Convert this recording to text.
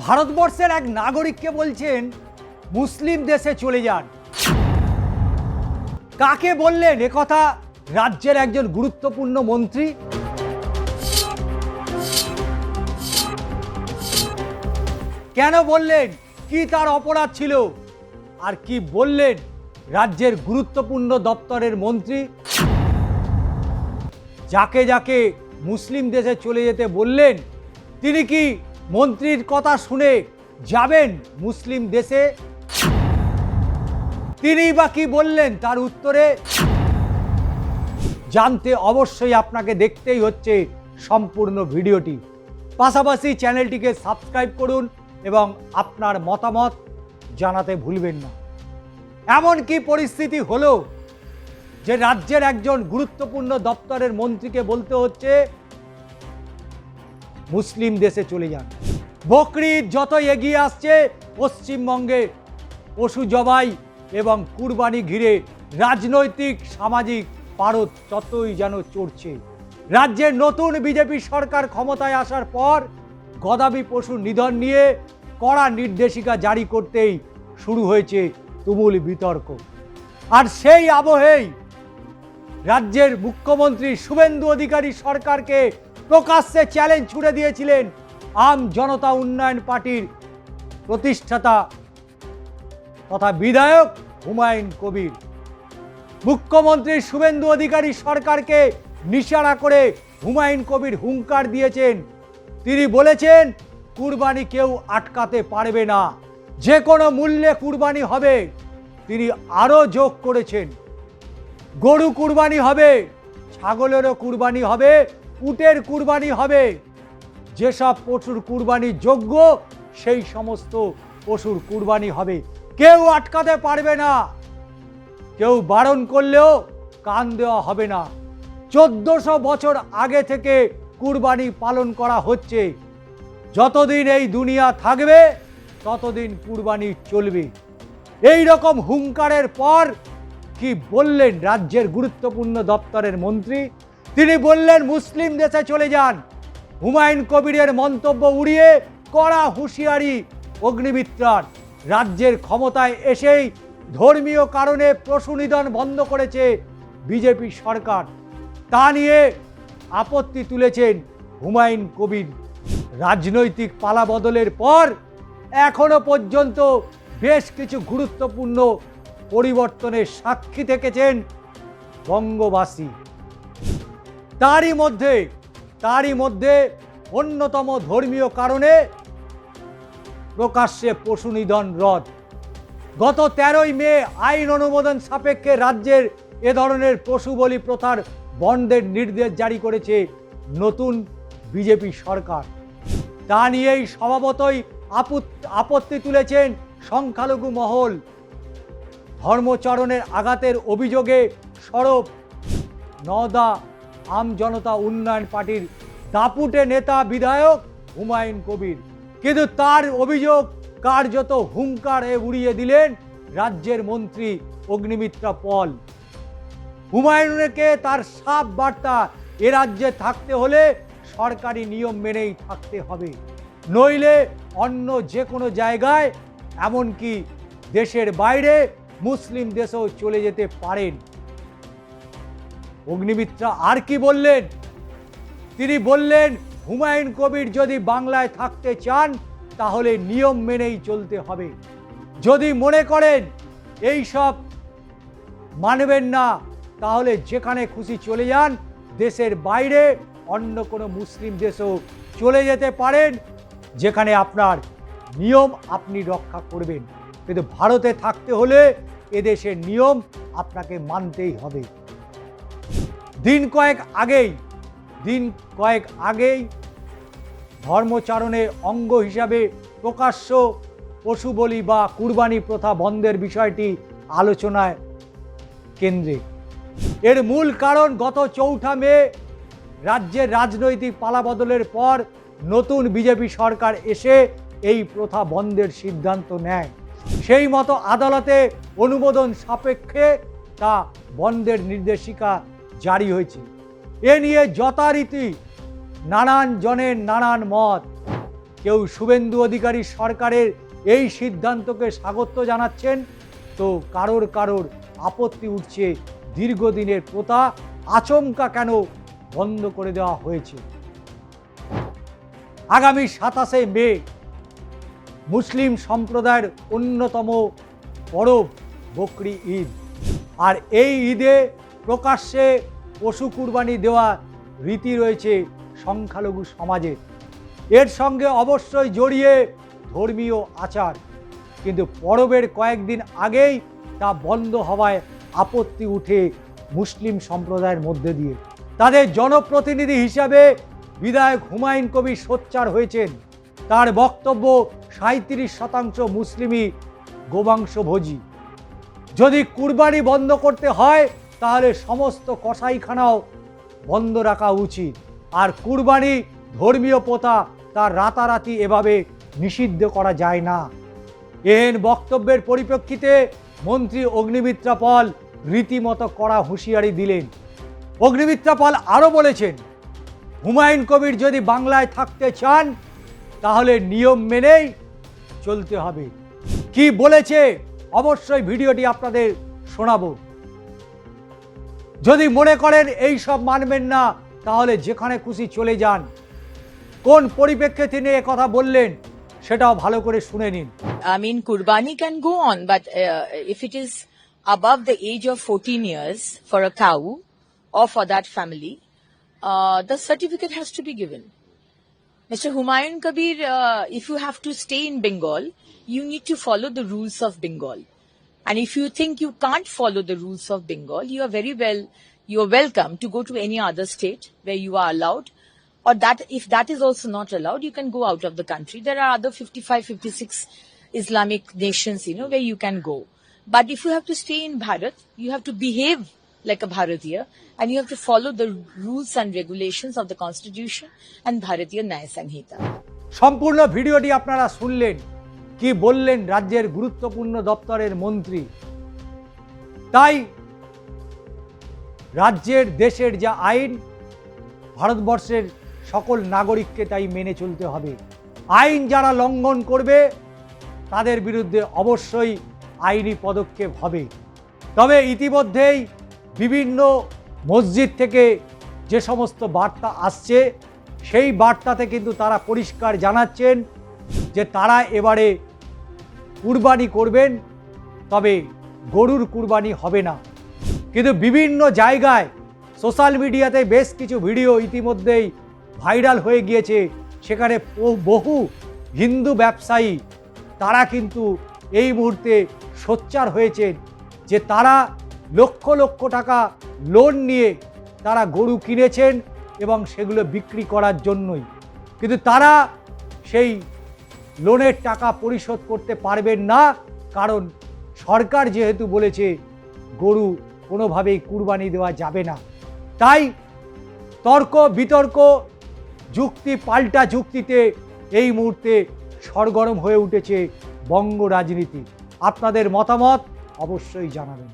ভারতবর্ষের এক নাগরিককে বলছেন মুসলিম দেশে চলে যান। কাকে বললেন একথা? রাজ্যের একজন গুরুত্বপূর্ণ মন্ত্রী। কেন বললেন? কি তার অপরাধ ছিল? আর কি বললেন রাজ্যের গুরুত্বপূর্ণ দপ্তরের মন্ত্রী? যাকে যাকে মুসলিম দেশে চলে যেতে বললেন, তিনি কি মন্ত্রীর কথা শুনে যাবেন মুসলিম দেশে? তিনি বা কি বললেন তার উত্তরে? জানতে অবশ্যই আপনাকে দেখতেই হচ্ছে সম্পূর্ণ ভিডিওটি। পাশাপাশি চ্যানেলটিকে সাবস্ক্রাইব করুন এবং আপনার মতামত জানাতে ভুলবেন না। এমন কি পরিস্থিতি হলো যে রাজ্যের একজন গুরুত্বপূর্ণ দপ্তরের মন্ত্রীকে বলতে হচ্ছে মুসলিম দেশে চলে যান? বকরিদ যত এগিয়ে আসছে, পশ্চিমবঙ্গে পশু জবাই এবং কুরবানি ঘিরে রাজনৈতিক সামাজিক পারদ ততই যেন চড়ছে। রাজ্যের নতুন বিজেপি সরকার ক্ষমতায় আসার পর গবাদি পশু নিধন নিয়ে কড়া নির্দেশিকা জারি করতেই শুরু হয়েছে তুমুল বিতর্ক। আর সেই আবহেই রাজ্যের মুখ্যমন্ত্রী শুভেন্দু অধিকারী সরকারকে প্রকাশ্যে চ্যালেঞ্জ ছুড়ে দিয়েছিলেন আম জনতা উন্নয়ন পার্টির প্রতিষ্ঠাতা তথা বিধায়ক হুমায়ুন কবির। মুখ্যমন্ত্রী শুভেন্দু অধিকারী সরকারকে নিশানা করে হুমায়ুন কবির হুঙ্কার দিয়েছেন। তিনি বলেছেন, কুরবানি কেউ আটকাতে পারবে না, যে কোনো মূল্যে কুরবানি হবে। তিনি আরও যোগ করেছেন, গরু কুরবানি হবে, ছাগলেরও কুরবানি হবে, উটের কুরবানি হবে। যেসব পশুর কুরবানি যোগ্য সেই সমস্ত পশুর কুরবানি হবে, কেউ আটকাতে পারবে না। কেউ বারণ করলেও কান দেওয়া হবে না। 1400 বছর আগে থেকে কুরবানি পালন করা হচ্ছে। যতদিন এই দুনিয়া থাকবে ততদিন কুরবানি চলবে। এই রকম হুঙ্কারের পর কি বললেন রাজ্যের গুরুত্বপূর্ণ দপ্তরের মন্ত্রী? তিনি বললেন মুসলিম দেশে চলে যান। হুমায়ুন কবিরের মন্তব্য উড়িয়ে কড়া হুঁশিয়ারি অগ্নিমিত্রার। রাজ্যের ক্ষমতায় এসেই ধর্মীয় কারণে পশু নিধন বন্ধ করেছে বিজেপি সরকার। তা নিয়ে আপত্তি তুলেছেন হুমায়ুন কবির। রাজনৈতিক পালাবদলের পর এখনো পর্যন্ত বেশ কিছু গুরুত্বপূর্ণ পরিবর্তনের সাক্ষী থেকেছেন বঙ্গবাসী। তারই মধ্যে অন্যতম ধর্মীয় কারণে প্রকাশ্যে পশু নিধন রদ। গত 13ই মে আইন অনুমোদন সাপেক্ষে রাজ্যের এ ধরনের পশু বলি প্রথার বন্ধের নির্দেশ জারি করেছে নতুন বিজেপি সরকার। তা নিয়েই স্বভাবতই আপত্তি তুলেছেন সংখ্যালঘু মহল। ধর্মচরণের আঘাতের অভিযোগে সরব নওদা আম জনতা উন্নয়ন পার্টির দাপুটে নেতা বিধায়ক হুমায়ুন কবির। কিন্তু তার অভিযোগ কার্যত হুঙ্কারে উড়িয়ে দিলেন রাজ্যের মন্ত্রী অগ্নিমিত্রা পল। হুমায়ুনকে তার সাফ বার্তা, এ রাজ্যে থাকতে হলে সরকারি নিয়ম মেনেই থাকতে হবে, নইলে অন্য যে কোনো জায়গায়, এমনকি দেশের বাইরে মুসলিম দেশেও চলে যেতে পারেন। অগ্নিমিত্রা আর কি বললেন? তিনি বললেন, হুমায়ুন কবির যদি বাংলায় থাকতে চান তাহলে নিয়ম মেনেই চলতে হবে। যদি মনে করেন এই সব মানবেন না, তাহলে যেখানে খুশি চলে যান, দেশের বাইরে অন্য কোনো মুসলিম দেশেও চলে যেতে পারেন, যেখানে আপনার নিয়ম আপনি রক্ষা করবেন। কিন্তু ভারতে থাকতে হলে এদেশের নিয়ম আপনাকে মানতেই হবে। দিন কয়েক আগেই ধর্মচারণের অঙ্গ হিসাবে প্রকাশ্য পশু বলি বা কুরবানি প্রথা বন্ধের বিষয়টি আলোচনায় কেন্দ্রে। এর মূল কারণ, গত 4 মে রাজ্যের রাজনৈতিক পালাবদলের পর নতুন বিজেপি সরকার এসে এই প্রথা বন্ধের সিদ্ধান্ত নেয়। সেই মতো আদালতে অনুমোদন সাপেক্ষে তা বন্ধের নির্দেশিকা জারি হয়েছে। এ নিয়ে যথারীতি নানান জনের নানান মত। কেউ শুভেন্দু অধিকারী সরকারের এই সিদ্ধান্তকে স্বাগত জানাচ্ছেন, তো কারোর কারোর আপত্তি উঠছে দীর্ঘদিনের প্রথা আচমকা কেন বন্ধ করে দেওয়া হয়েছে। আগামী 27শে মে মুসলিম সম্প্রদায়ের অন্যতম পরব বকরি ঈদ। আর এই ঈদে প্রকাশ্যে পশু কুরবানি দেওয়া রীতি রয়েছে সংখ্যালঘু সমাজের। এর সঙ্গে অবশ্যই জড়িয়ে ধর্মীয় আচার, কিন্তু পরবের কয়েকদিন আগেই তা বন্ধ হওয়ায় আপত্তি উঠে মুসলিম সম্প্রদায়ের মধ্যে দিয়ে। তাদের জনপ্রতিনিধি হিসাবে বিধায়ক হুমায়ুন কবির সোচ্চার হয়েছেন। তার বক্তব্য 37% মুসলিমই গোমাংসভোজী। যদি কুরবানি বন্ধ করতে হয় তাহলে সমস্ত কসাইখানাও বন্ধ রাখা উচিত। আর কুরবানি ধর্মীয় প্রথা, তার রাতারাতি এভাবে নিষিদ্ধ করা যায় না। এহেন বক্তব্যের পরিপ্রেক্ষিতে মন্ত্রী অগ্নিমিত্রা পল রীতিমতো কড়া হুঁশিয়ারি দিলেন। অগ্নিমিত্রা পল আরও বলেছেন, হুমায়ুন কবির যদি বাংলায় থাকতে চান তাহলে নিয়ম মেনেই চলতে হবে। কি বলেছে অবশ্যই ভিডিওটি আপনাদের শোনাবো। যদি মনে করেন এই সব মানবেন না তাহলে যেখানে খুশি চলে যান। কোন পরিপ্রেক্ষিতে তিনি কথা বললেন সেটাও ভালো করে শুনে নিন। I mean, Kurbani can go on, but if it is above the age of 14 years for a cow or for that family, the certificate has to be given. Mr. Humayun Kabir, if you have to stay in Bengal, you need to follow the rules of Bengal. And if you think you can't follow the rules of Bengal, you are welcome to go to any other state where you are allowed. Or that, if that is also not allowed, you can go out of the country. There are other 55, 56 Islamic nations, where you can go. But if you have to stay in Bharat, you have to behave like a Bharatiya, and you have to follow the rules and regulations of the Constitution and Bharatiya Nyaya Sanhita. সম্পূর্ণ ভিডিওটি আপনারা শুনলেন কি বললেন রাজ্যের গুরুত্বপূর্ণ দপ্তরের মন্ত্রী। তাই রাজ্যের দেশের যা আইন, ভারতবর্ষের সকল নাগরিককে তাই মেনে চলতে হবে। আইন যারা লঙ্ঘন করবে তাদের বিরুদ্ধে অবশ্যই আইনি পদক্ষেপ হবে। তবে ইতিমধ্যেই বিভিন্ন মসজিদ থেকে যে সমস্ত বার্তা আসছে সেই বার্তাতে কিন্তু তারা পরিষ্কার জানাচ্ছেন যে তারা এবারে কুরবানি করবেন, তবে গরুর কুরবানি হবে না। কিন্তু বিভিন্ন জায়গায় সোশ্যাল মিডিয়াতে বেশ কিছু ভিডিও ইতিমধ্যেই ভাইরাল হয়ে গিয়েছে। সেখানে বহু হিন্দু ব্যবসায়ী তারা কিন্তু এই মুহূর্তে সোচ্চার হয়েছেন যে তারা লক্ষ লক্ষ টাকা লোন নিয়ে তারা গরু কিনেছেন এবং সেগুলো বিক্রি করার জন্যই, কিন্তু তারা সেই লোনের টাকা পরিশোধ করতে পারবেন না, কারণ সরকার যেহেতু বলেছে গরু কোনোভাবেই কুরবানি দেওয়া যাবে না। তাই তর্ক বিতর্ক, যুক্তি পাল্টা যুক্তিতে এই মুহূর্তে সরগরম হয়ে উঠেছে বঙ্গ রাজনীতি। আপনাদের মতামত অবশ্যই জানাবেন।